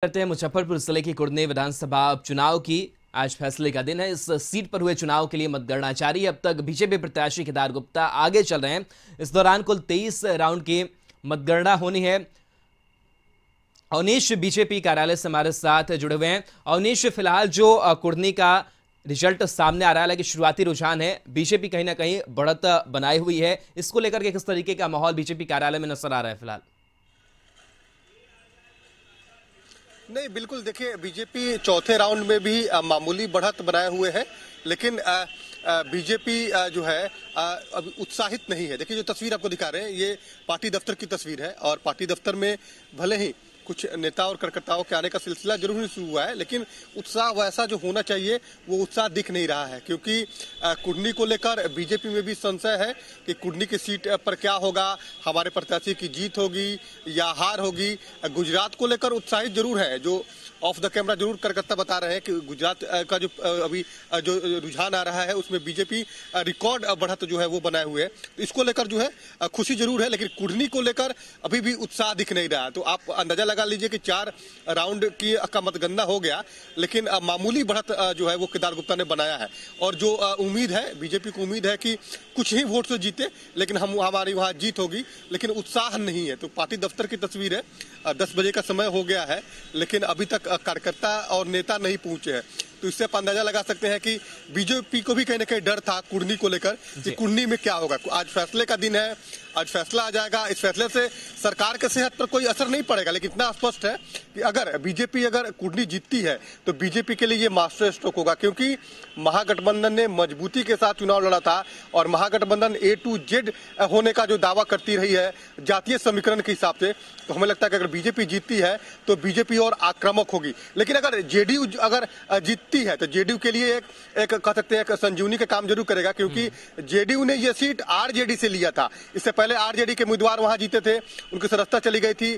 करते हैं मुजफ्फरपुर जिले की कुर्नी विधानसभा उपचुनाव की। आज फैसले का दिन है। इस सीट पर हुए चुनाव के लिए मतगणना जारी है। अब तक बीजेपी प्रत्याशी केदार गुप्ता आगे चल रहे हैं। इस दौरान कुल 23 राउंड की मतगणना होनी है। अवनीश बीजेपी कार्यालय से हमारे साथ जुड़े हुए हैं। अवनीश, फिलहाल जो कुर्नी का रिजल्ट सामने आ रहा है कि शुरुआती रुझान है, बीजेपी कहीं ना कहीं बढ़त बनाई हुई है, इसको लेकर के किस तरीके का माहौल बीजेपी कार्यालय में नजर आ रहा है फिलहाल? नहीं, बिल्कुल देखिए, बीजेपी चौथे राउंड में भी मामूली बढ़त बनाए हुए है, लेकिन बीजेपी जो है अभी उत्साहित नहीं है। देखिए, जो तस्वीर आपको दिखा रहे हैं ये पार्टी दफ्तर की तस्वीर है और पार्टी दफ्तर में भले ही कुछ नेता और कार्यकर्ताओं के आने का सिलसिला जरूर शुरू हुआ है, लेकिन उत्साह वैसा जो होना चाहिए वो उत्साह दिख नहीं रहा है, क्योंकि कुर्नी को लेकर बीजेपी में भी संशय है कि कुर्नी की सीट पर क्या होगा, हमारे प्रत्याशी की जीत होगी या हार होगी। गुजरात को लेकर उत्साहित जरूर है, जो ऑफ द कैमरा जरूर कार्यकर्ता बता रहे हैं कि गुजरात का जो अभी जो रुझान आ रहा है उसमें बीजेपी रिकॉर्ड बढ़त जो है वो बनाए हुए है, तो इसको लेकर जो है खुशी जरूर है, लेकिन कुर्नी को लेकर अभी भी उत्साह दिख नहीं रहा। तो आप अंदाजा लगा लीजिए कि 4 राउंड का मतगणना हो गया, लेकिन मामूली बढ़त जो है वो केदार गुप्ता ने बनाया है। और जो उम्मीद है, बीजेपी को उम्मीद है कि कुछ ही वोट से जीते, लेकिन हमारी वहां जीत होगी, लेकिन उत्साह नहीं है। तो पार्टी दफ्तर की तस्वीर है, 10 बजे का समय हो गया है, लेकिन अभी तक कार्यकर्ता और नेता नहीं पहुंचे हैं। तो इससे आप अंदाजा लगा सकते हैं कि बीजेपी को भी कहीं ना कहीं डर था कुर्नी को लेकर कि कुर्नी में क्या होगा। आज फैसले का दिन है, आज फैसला आ जाएगा। इस फैसले से सरकार के सेहत पर कोई असर नहीं पड़ेगा, लेकिन इतना स्पष्ट है कि अगर बीजेपी कुर्नी जीतती है तो बीजेपी के लिए ये मास्टर स्ट्रोक होगा, क्योंकि महागठबंधन ने मजबूती के साथ चुनाव लड़ा था और महागठबंधन A to Z होने का जो दावा करती रही है जातीय समीकरण के हिसाब से, तो हमें लगता है कि अगर बीजेपी जीतती है तो बीजेपी और आक्रामक होगी। लेकिन अगर जेडीयू जीतती है तो जेडीयू के लिए एक कह सकते हैं एक संजीवनी का काम जरूर करेगा, क्योंकि जेडीयू ने यह सीट आरजेडी से लिया था। इससे पहले आरजेडी के उम्मीदवार वहां जीते थे, उनकी सदस्यता चली गई थी।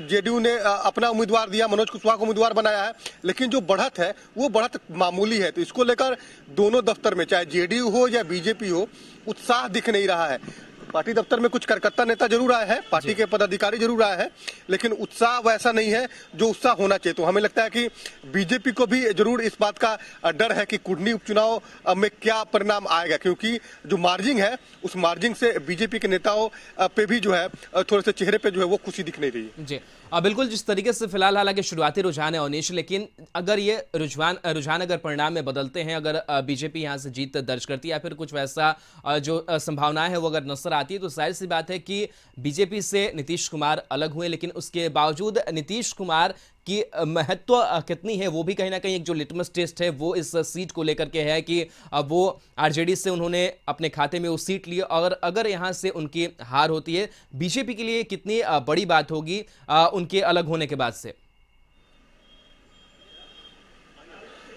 जेडीयू ने अपना उम्मीदवार दिया, मनोज कुशवाहा को उम्मीदवार बनाया है, लेकिन जो बढ़त है वो बढ़त मामूली है। तो इसको लेकर दोनों दफ्तर में, चाहे जेडीयू हो या बीजेपी हो, उत्साह दिख नहीं रहा है। पार्टी दफ्तर में कुछ कार्यकर्ता नेता जरूर आए हैं, पार्टी के पदाधिकारी जरूर आए हैं, लेकिन उत्साह वैसा नहीं है जो उत्साह होना चाहिए। तो हमें लगता है कि बीजेपी को भी जरूर इस बात का डर है कि कुर्नी उपचुनाव में क्या परिणाम आएगा, क्योंकि जो मार्जिन है उस मार्जिन से बीजेपी के नेताओं पे भी जो है थोड़े से चेहरे पे जो है वो खुशी दिख नहीं रही है। जी बिल्कुल, जिस तरीके से फिलहाल हालांकि शुरुआती रुझान है अवनीश, लेकिन अगर ये रुझान अगर परिणाम में बदलते हैं, अगर बीजेपी यहां से जीत दर्ज करती है या फिर कुछ वैसा जो संभावनाएं है वो अगर नजर आती है, तो जाहिर सी बात है कि बीजेपी से नीतीश कुमार अलग हुए, लेकिन उसके बावजूद नीतीश कुमार की महत्व कितनी है वो भी कहीं ना कहीं एक जो लिटमस टेस्ट है वो इस सीट को लेकर के है कि वो आरजेडी से उन्होंने अपने खाते में वो सीट ली, और अगर यहां से उनकी हार होती है बीजेपी के लिए कितनी बड़ी बात होगी उनके अलग होने के बाद से।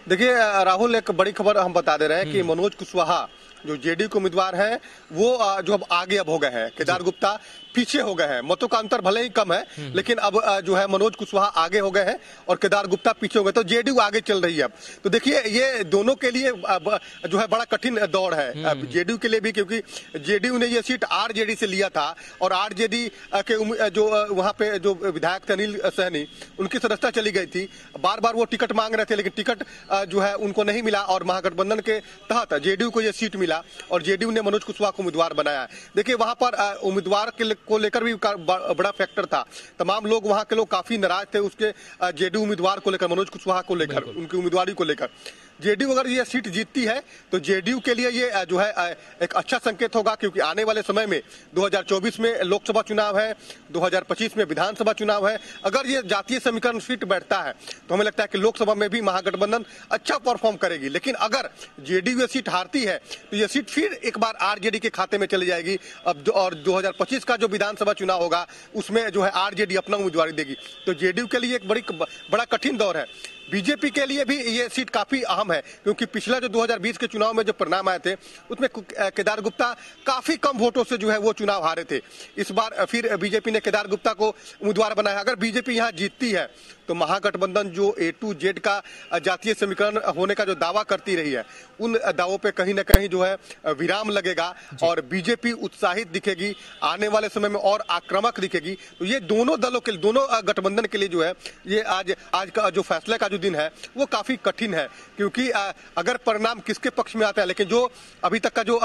देखिए राहुल, एक बड़ी खबर हम बता दे रहे हैं कि मनोज कुशवाहा जो जेडीयू के उम्मीदवार हैं वो जो अब आगे हो गए हैं, केदार गुप्ता पीछे हो गए हैं। मतों का अंतर भले ही कम है, लेकिन अब जो है मनोज कुशवाहा आगे हो गए हैं और केदार गुप्ता पीछे हो गए, तो जेडीयू आगे चल रही है अब। तो देखिए, ये दोनों के लिए जो है बड़ा कठिन दौड़ है, जेडीयू के लिए भी, क्योंकि जेडीयू ने ये सीट आरजेडी से लिया था और आरजेडी के जो वहां पे जो विधायक थे अनिल सहनी, उनकी सदस्यता चली गई थी। बार बार वो टिकट मांग रहे थे, लेकिन टिकट जो है उनको नहीं मिला और महागठबंधन के तहत जेडीयू को यह सीट मिला और जेडीयू ने मनोज कुशवाहा को उम्मीदवार बनाया है। देखिए, वहां पर उम्मीदवार को लेकर भी बड़ा फैक्टर था। तमाम लोग वहां के लोग काफी नाराज थे उसके जेडीयू उम्मीदवार को लेकर, मनोज कुशवाहा को लेकर, उनकी उम्मीदवारी को लेकर। जेडीयू अगर ये सीट जीतती है तो जेडीयू के लिए ये जो है एक अच्छा संकेत होगा, क्योंकि आने वाले समय में 2024 में लोकसभा चुनाव है, 2025 में विधानसभा चुनाव है। अगर ये जातीय समीकरण सीट बैठता है तो हमें लगता है कि लोकसभा में भी महागठबंधन अच्छा परफॉर्म करेगी, लेकिन अगर जेडीयू ये सीट हारती है तो ये सीट फिर एक बार आरजेडी के खाते में चली जाएगी। अब और 2025 का जो विधानसभा चुनाव होगा उसमें जो है आरजेडी अपना उम्मीदवारी देगी। तो जेडीयू के लिए एक बड़ा कठिन दौर है। बीजेपी के लिए भी ये सीट काफी अहम है, क्योंकि पिछला जो 2020 के चुनाव में जो परिणाम आए थे उसमें केदार गुप्ता काफी कम वोटों से जो है वो चुनाव हारे थे। इस बार फिर बीजेपी ने केदार गुप्ता को उम्मीदवार बनाया। अगर बीजेपी यहाँ जीतती है तो महागठबंधन जो A to Z का जातीय समीकरण होने का जो दावा करती रही है, उन दावों पे कहीं ना कहीं जो है विराम लगेगा और बीजेपी उत्साहित दिखेगी, आने वाले समय में और आक्रामक दिखेगी। तो ये दोनों दलों के लिए, दोनों गठबंधन के लिए जो है ये आज का जो फैसले का जो दिन है वो काफी कठिन है, क्योंकि अगर परिणाम किसके पक्ष में आता है, लेकिन जो अभी तक का जो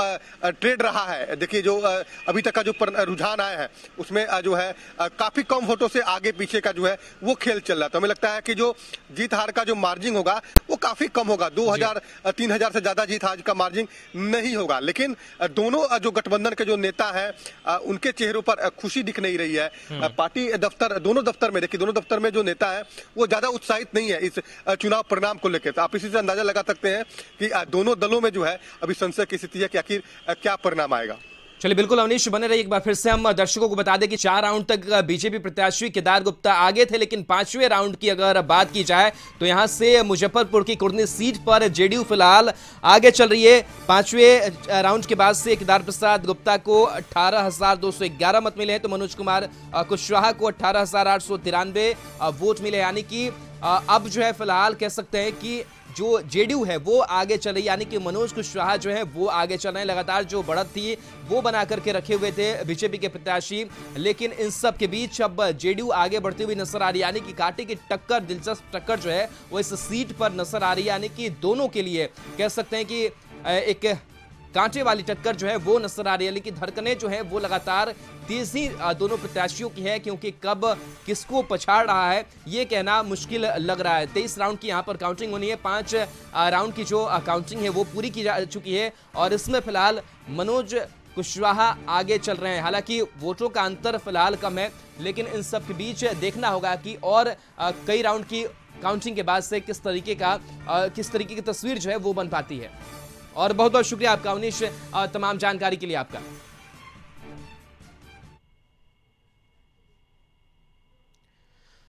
ट्रेड रहा है, देखिए जो अभी तक का जो रुझान आया है उसमें जो है काफी कम वोटों से आगे पीछे का जो है वो खेल चल रहा है। तो हमें लगता है कि जो जीत हार का जो मार्जिन होगा वो काफी कम होगा, 2000-3000 से ज्यादा जीत हार का मार्जिन नहीं होगा। लेकिन दोनों जो गठबंधन के जो नेता हैं उनके चेहरों पर खुशी दिख नहीं रही है। पार्टी दफ्तर, दोनों दफ्तर में देखिए, दोनों दफ्तर में जो नेता है वो ज्यादा उत्साहित नहीं है इस चुनाव परिणाम को लेकर। तो आप इसी से अंदाजा लगा सकते हैं कि दोनों दलों में जो है अभी संशय की स्थिति है कि आखिर क्या परिणाम आएगा। चलिए बिल्कुल अवनीश बने रहिए। एक बार फिर से हम दर्शकों को बता दें कि 4 राउंड तक बीजेपी प्रत्याशी केदार गुप्ता आगे थे, लेकिन 5वें राउंड की अगर बात की जाए तो यहां से मुजफ्फरपुर की कुर्नी सीट पर जेडीयू फिलहाल आगे चल रही है। 5वें राउंड के बाद से केदार प्रसाद गुप्ता को 18,211 मत मिले हैं, तो मनोज कुमार कुशवाहा को 18,893 वोट मिले। यानी कि अब जो है फिलहाल कह सकते हैं कि जो जेडीयू है वो आगे चल रही, यानी कि मनोज कुशवाहा जो है वो आगे चल रहे हैं। लगातार जो बढ़त थी वो बना करके रखे हुए थे बीजेपी के प्रत्याशी, लेकिन इन सब के बीच अब जेडीयू आगे बढ़ती हुई नजर आ रही है। यानी कि कांटे की टक्कर, दिलचस्प टक्कर जो है वो इस सीट पर नजर आ रही है। यानी कि दोनों के लिए कह सकते हैं कि एक कांटे वाली टक्कर जो है वो नजर आ रही है, लेकिन धड़कनें जो है वो लगातार तेजी दोनों प्रत्याशियों की है, क्योंकि कब किसको पछाड़ रहा है ये कहना मुश्किल लग रहा है। 23 राउंड की यहाँ पर काउंटिंग होनी है, 5 राउंड की जो काउंटिंग है वो पूरी की जा चुकी है और इसमें फिलहाल मनोज कुशवाहा आगे चल रहे हैं। हालांकि वोटों का अंतर फिलहाल कम है, लेकिन इन सब के बीच देखना होगा कि और कई राउंड की काउंटिंग के बाद से किस तरीके की तस्वीर जो है वो बन पाती है। और बहुत बहुत शुक्रिया आपका अवनीश तमाम जानकारी के लिए आपका।